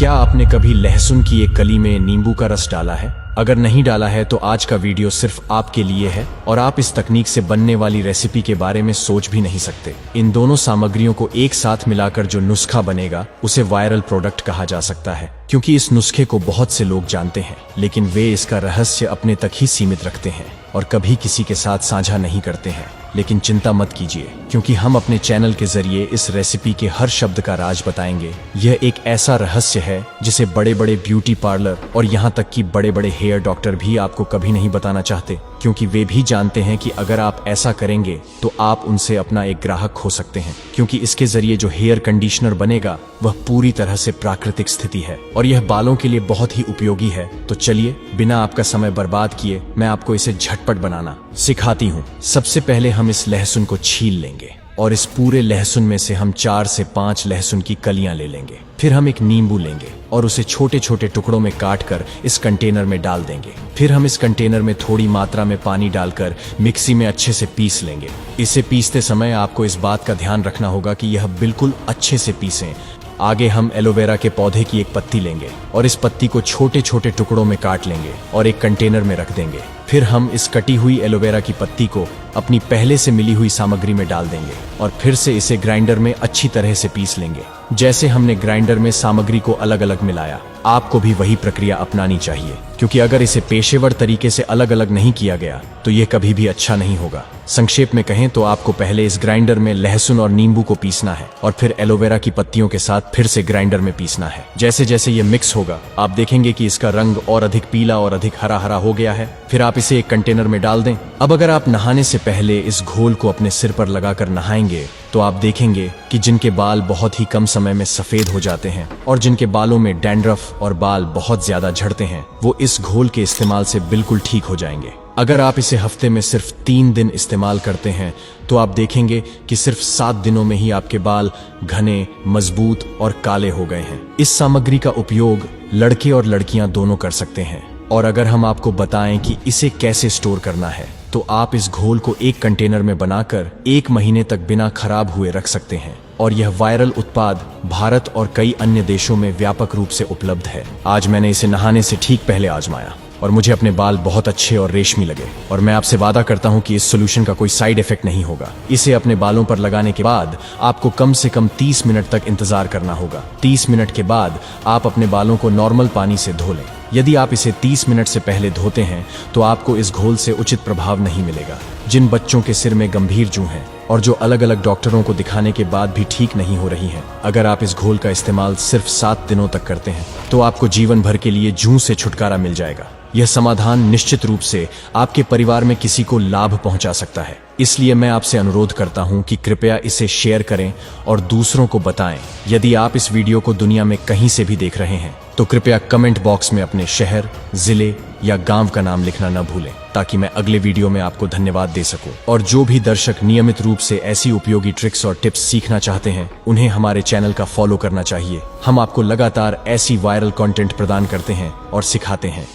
क्या आपने कभी लहसुन की एक कली में नींबू का रस डाला है? अगर नहीं डाला है तो आज का वीडियो सिर्फ आपके लिए है और आप इस तकनीक से बनने वाली रेसिपी के बारे में सोच भी नहीं सकते। इन दोनों सामग्रियों को एक साथ मिलाकर जो नुस्खा बनेगा उसे वायरल प्रोडक्ट कहा जा सकता है, क्योंकि इस नुस्खे को बहुत से लोग जानते हैं, लेकिन वे इसका रहस्य अपने तक ही सीमित रखते हैं और कभी किसी के साथ साझा नहीं करते हैं। लेकिन चिंता मत कीजिए, क्योंकि हम अपने चैनल के जरिए इस रेसिपी के हर शब्द का राज बताएंगे। यह एक ऐसा रहस्य है जिसे बड़े बड़े ब्यूटी पार्लर और यहाँ तक कि बड़े बड़े हेयर डॉक्टर भी आपको कभी नहीं बताना चाहते, क्योंकि वे भी जानते हैं कि अगर आप ऐसा करेंगे तो आप उनसे अपना एक ग्राहक खो सकते हैं, क्योंकि इसके जरिए जो हेयर कंडीशनर बनेगा वह पूरी तरह से प्राकृतिक स्थिति है और यह बालों के लिए बहुत ही उपयोगी है। तो चलिए बिना आपका समय बर्बाद किए मैं आपको इसे झटपट बनाना सिखाती हूँ। सबसे पहले हम इस लहसुन को छील लेंगे और इस पूरे लहसुन में से हम 4 से 5 लहसुन की कलियां ले लेंगे। फिर हम एक नींबू लेंगे और उसे छोटे छोटे टुकड़ों में काटकर इस कंटेनर में डाल देंगे। फिर हम इस कंटेनर में थोड़ी मात्रा में पानी डालकर मिक्सी में अच्छे से पीस लेंगे। इसे पीसते समय आपको इस बात का ध्यान रखना होगा कि यह बिल्कुल अच्छे से पीसें। आगे हम एलोवेरा के पौधे की एक पत्ती लेंगे और इस पत्ती को छोटे छोटे टुकड़ों में काट लेंगे और एक कंटेनर में रख देंगे। फिर हम इस कटी हुई एलोवेरा की पत्ती को अपनी पहले से मिली हुई सामग्री में डाल देंगे और फिर से इसे ग्राइंडर में अच्छी तरह से पीस लेंगे। जैसे हमने ग्राइंडर में सामग्री को अलग अलग मिलाया, आपको भी वही प्रक्रिया अपनानी चाहिए, क्योंकि अगर इसे पेशेवर तरीके से अलग अलग नहीं किया गया तो यह कभी भी अच्छा नहीं होगा। संक्षेप में कहें तो आपको पहले इस ग्राइंडर में लहसुन और नींबू को पीसना है और फिर एलोवेरा की पत्तियों के साथ फिर से ग्राइंडर में पीसना है। जैसे जैसे ये मिक्स होगा आप देखेंगे कि इसका रंग और अधिक पीला और अधिक हरा हरा हो गया है। फिर आप इसे एक कंटेनर में डाल दें। अब अगर आप नहाने से पहले इस घोल को अपने सिर पर लगाकर नहाएंगे तो आप देखेंगे कि जिनके बाल बहुत ही कम समय में सफेद हो जाते हैं और जिनके बालों में डैंड्रफ और बाल बहुत ज्यादा झड़ते हैं, वो इस घोल के इस्तेमाल से बिल्कुल ठीक हो जाएंगे। अगर आप इसे हफ्ते में सिर्फ 3 दिन इस्तेमाल करते हैं तो आप देखेंगे कि सिर्फ 7 दिनों में ही आपके बाल घने, मजबूत और काले हो गए हैं। इस सामग्री का उपयोग लड़के और लड़कियां दोनों कर सकते हैं। और अगर हम आपको बताएं कि इसे कैसे स्टोर करना है तो आप इस घोल को एक कंटेनर में बनाकर 1 महीने तक बिना खराब हुए रख सकते हैं और यह वायरल उत्पाद भारत और कई अन्य देशों में व्यापक रूप से उपलब्ध है। आज मैंने इसे नहाने से ठीक पहले आजमाया और मुझे अपने बाल बहुत अच्छे और रेशमी लगे और मैं आपसे वादा करता हूं कि इस सॉल्यूशन का कोई साइड इफेक्ट नहीं होगा। इसे अपने बालों पर लगाने के बाद आपको कम से कम 30 मिनट तक इंतजार करना होगा। 30 मिनट के बाद आप अपने बालों को नॉर्मल पानी से धो लें। यदि आप इसे 30 मिनट से पहले धोते हैं तो आपको इस घोल से उचित प्रभाव नहीं मिलेगा। जिन बच्चों के सिर में गंभीर जूं हैं और जो अलग अलग डॉक्टरों को दिखाने के बाद भी ठीक नहीं हो रही हैं, अगर आप इस घोल का इस्तेमाल सिर्फ 7 दिनों तक करते हैं तो आपको जीवन भर के लिए जूं से छुटकारा मिल जाएगा। यह समाधान निश्चित रूप से आपके परिवार में किसी को लाभ पहुंचा सकता है। इसलिए मैं आपसे अनुरोध करता हूं कि कृपया इसे शेयर करें और दूसरों को बताएं। यदि आप इस वीडियो को दुनिया में कहीं से भी देख रहे हैं तो कृपया कमेंट बॉक्स में अपने शहर, जिले या गांव का नाम लिखना न भूलें, ताकि मैं अगले वीडियो में आपको धन्यवाद दे सकूं। और जो भी दर्शक नियमित रूप से ऐसी उपयोगी ट्रिक्स और टिप्स सीखना चाहते हैं उन्हें हमारे चैनल का फॉलो करना चाहिए। हम आपको लगातार ऐसी वायरल कंटेंट प्रदान करते हैं और सिखाते हैं।